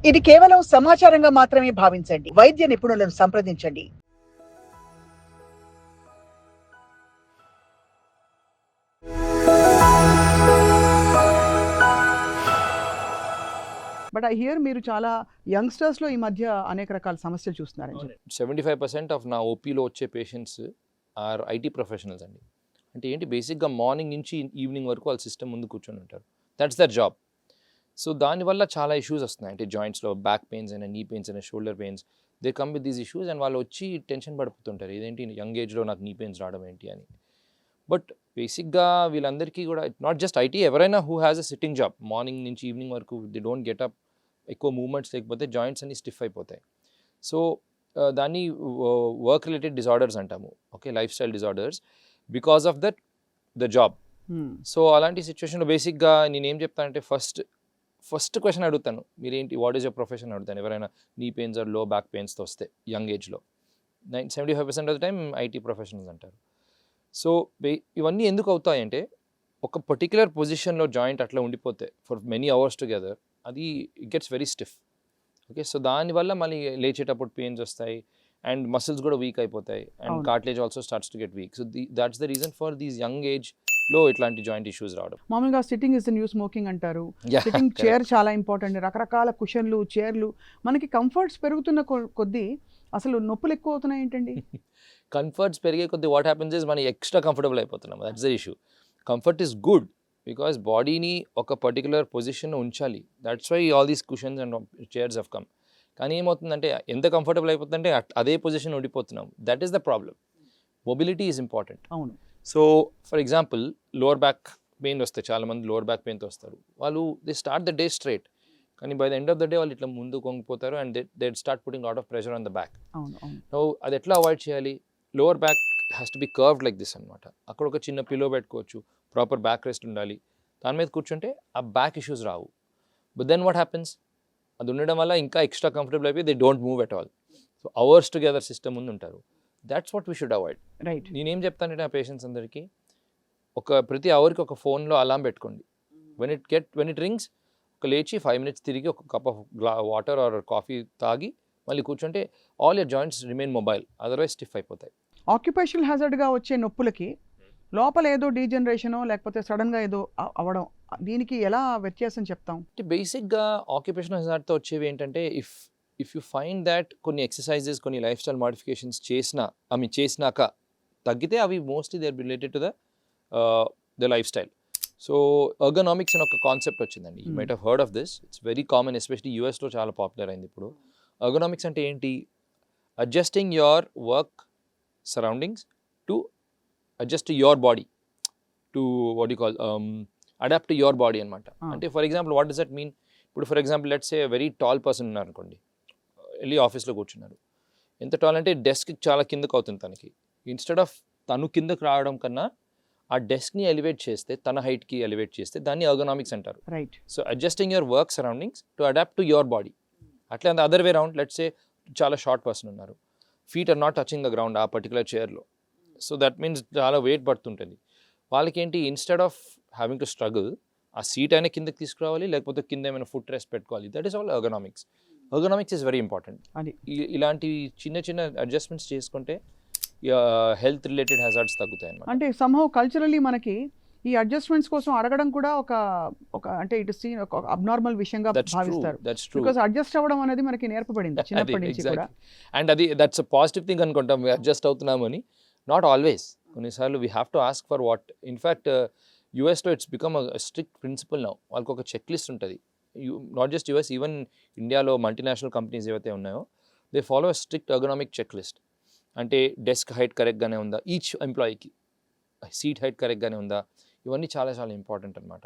ఇది కేవలం సమాచారంగా మాత్రమే భావించండి. వైద్య నిపుణులను సంప్రదించండి. బట్ ఐ హియర్ మీరు చాలా యంగ్స్టర్స్‌లో ఈ మధ్య అనేక రకాల సమస్యలు చూస్తున్నారని చెప్పి. 75% ఆఫ్ నా ఓపీలో వచ్చే పేషెంట్స్ ఆర్ ఐటీ ప్రొఫెషనల్స్ అండి. అంటే ఏంటి బేసిక్గా మార్నింగ్ నుంచి ఈవినింగ్ వరకు వాళ్ళ సిస్టమ్ ముందు కూర్చొని ఉంటారు. That's there job. సో దానివల్ల చాలా ఇష్యూస్ వస్తున్నాయి. అంటే జాయింట్స్లో బ్యాక్ పెయిన్స్ అయినా, నీ పెయిన్స్ అయినా, shoulder pains, they come with these issues and వాళ్ళు వచ్చి టెన్షన్ పడిపోతుంటారు. ఇదేంటి యంగ్ ఏజ్లో నాకు నీ పెయిన్స్ రావడం ఏంటి అని. బట్ బేసిక్గా వీళ్ళందరికీ కూడా నాట్ జస్ట్ ఐటీ, ఎవరైనా who has a sitting job morning నుంచి ఈవినింగ్ వరకు దే డోంట్ గెట్ అప్, ఎక్కువ మూవ్మెంట్స్ లేకపోతే జాయింట్స్ అన్ని స్టిఫ్ అయిపోతాయి. సో దాన్ని వర్క్ రిలేటెడ్ డిజార్డర్స్ అంటాము. Okay, life style disorders because of that the job. So అలాంటి సిచ్యువేషన్లో బేసిక్గా నేనేం చెప్తానంటే ఫస్ట్ క్వశ్చన్ అడుగుతాను, మీరేంటి, వాట్ ఈస్ యువర్ ప్రొఫెషన్ అడుగుతాను. ఎవరైనా నీ పెయిన్స్ ఆర్ లో బ్యాక్ పెయిన్స్తో వస్తే యంగ్ ఏజ్లో 75% of the time IT professionals అంటారు. సో ఇవన్నీ ఎందుకు అవుతాయంటే ఒక పర్టిక్యులర్ పొజిషన్లో జాయింట్ అట్లా ఉండిపోతే ఫర్ మెనీ అవర్స్ టుగెదర్ అది it gets very stiff. Okay, so దానివల్ల మళ్ళీ లేచేటప్పుడు పెయిన్స్ వస్తాయి అండ్ మసిల్స్ కూడా వీక్ అయిపోతాయి and cartilage also starts to get week. So that's the reason for these young ఏజ్లో ఇట్లాంటి జాయింట్ ఇష్యూస్ రావడం. మామూలుగా sitting is the new smoking అంటారు. సిట్టింగ్ చైర్ చాలా ఇంపార్టెంట్. రకరకాల కుషన్లు, చైర్లు, మనకి కంఫర్ట్స్ పెరుగుతున్న కొద్దీ అసలు నొప్పులు ఎక్కువ అవుతున్నాయి ఏంటండి? కంఫర్ట్స్ పెరిగే కొద్దీ వాట్ హ్యాపెన్స్ ఇస్ మనం ఎక్స్ట్రా కంఫర్టబుల్ అయిపోతున్నాం. That's the issue. Comfort is good because బాడీని ఒక పర్టికులర్ పొజిషన్ ఉంచాలి. That's why all these cushions and chairs have come. కానీ ఏమవుతుందంటే ఎంత కంఫర్టబుల్ అయిపోతుందంటే అదే పొజిషన్ ఉండిపోతున్నాం. That is the problem. Mobility is important. అవును. So for example lower back pain వస్తాయి, చాలామంది లోవర్ బ్యాక్ పెయిన్తో వస్తారు. వాళ్ళు they start the day straight, కానీ by the end of the day వాళ్ళు ఇట్లా ముందు కొంగిపోతారు and they start putting lot of pressure on the back. So అది ఎట్లా అవాయిడ్ చేయాలి? Lower back has to be curved like this అనమాట. అక్కడ ఒక చిన్న పిల్లో పెట్టుకోవచ్చు, ప్రాపర్ బ్యాక్ రెస్ట్ ఉండాలి, దాని మీద కూర్చుంటే ఆ బ్యాక్ ఇష్యూస్ రావు. బట్ దెన్ వాట్ హ్యాపెన్స్, అది ఉండడం వల్ల ఇంకా ఎక్స్ట్రా కంఫర్టబుల్ అయిపోయి they don't move at all. So hours together system ముందు ఉంటారు. That's what we should avoid. Right. నేనేం చెప్తానంటే ఆ పేషెంట్స్ అందరికీ ప్రతి అవర్కి ఒక ఫోన్లో అలారం పెట్టుకోండి. వెన్ ఇట్ రింగ్స్ ఒక లేచి 5 minutes తిరిగి ఒక cup of water or coffee తాగి మళ్ళీ కూర్చుంటే all your joints remain mobile, otherwise stiff అయిపోతాయి. ఆక్యుపేషనల్ హ్యాజర్డ్గా వచ్చే నొప్పులకి లోపల ఏదో డీజనరేషనో లేకపోతే సడన్గా ఏదో అవ్వడం, దీనికి ఎలా వ్యత్యాసం చెప్తాం? అంటే బేసిక్గా ఆక్యుపేషనల్ హెజార్డ్తో వచ్చేవి ఏంటంటే ఇఫ్ యూ ఫైండ్ దాట్ కొన్ని ఎక్సర్సైజెస్, కొన్ని లైఫ్ స్టైల్ మాడిఫికేషన్స్ చేసినాక తగ్గితే అవి mostly they are related to the lifestyle. So ergonomics అని ఒక కాన్సెప్ట్ వచ్చిందండి. You might have heard of this. It's very common, especially యూఎస్లో చాలా పాపులర్ అయింది ఇప్పుడు. ఎర్గనామిక్స్ అంటే ఏంటి? Adjusting your work surroundings to adjust your body to what you call adapt to your body అనమాట. అంటే for example what does that mean? ఇప్పుడు for example let's a very tall person ఉన్నారు అనుకోండి, వెళ్ళి ఆఫీస్లో కూర్చున్నారు. ఎంత టాల్ అంటే డెస్క్ చాలా కిందకు అవుతుంది తనకి. ఇన్స్టెడ్ ఆఫ్ తను కిందకు రావడం కన్నా ఆ డెస్క్ని ఎలివేట్ చేస్తే, తన హైట్కి ఎలివేట్ చేస్తే దాన్ని ఎర్గనామిక్స్ అంటారు. Right. So adjusting your work surroundings to adapt to your body. అట్లా other way round, let's a చాలా షార్ట్ పర్సన్ ఉన్నారు, feet are not touching the ground ఆ పర్టికులర్ చైర్లో. సో దట్ మీన్స్ చాలా వెయిట్ పడుతుంటుంది. వాళ్ళకి ఏంటి, instead of having to struggle, ఆ సీట్ అయినా కిందకి తీసుకురావాలి, లేకపోతే కింద ఏమైనా ఫుట్ రెస్ట్ పెట్టుకోవాలి. That is all ergonomics. Ergonomics is very important. ఇలాంటి చిన్న చిన్న అడ్జస్ట్మెంట్స్ చేసుకుంటే హెల్త్ రిలేటెడ్ హెజార్డ్స్ తగ్గుతాయి అన్నమాట. అంటే సమ్హౌ కల్చరల్లీ మనకి ఈ అడ్జస్ట్మెంట్స్ కోసం అడగడం కూడా ఒక అంటే ఇట్ ఇస్ సీన్ ఒక అబ్నార్మల్ విషయంగా భావిస్తారు. బికాజ్ అడ్జస్ట్ అవ్వడం అనేది మనకి నేర్పబడింది చిన్నప్పటి నుంచి కూడా. అండ్ అది దట్స్ అ పాజిటివ్ థింగ్ అనుకుంటాం, అడ్జస్ట్ అవుతున్నామని. Not always. కొన్నిసార్లు we have to ask for what. In fact యూఎస్లో it's become a strict principle now. వాళ్ళకి ఒక చెక్ లిస్ట్ ఉంటుంది. నాట్ జస్ట్ యూఎస్, ఈవెన్ ఇండియాలో మల్టీనేషనల్ కంపెనీస్ ఏవైతే ఉన్నాయో they follow a strict ergonomic check list. అంటే డెస్క్ హైట్ కరెక్ట్గానే ఉందా, ఈచ్ ఎంప్లాయీకి సీట్ హైట్ కరెక్ట్గానే ఉందా, ఇవన్నీ చాలా చాలా ఇంపార్టెంట్ అనమాట.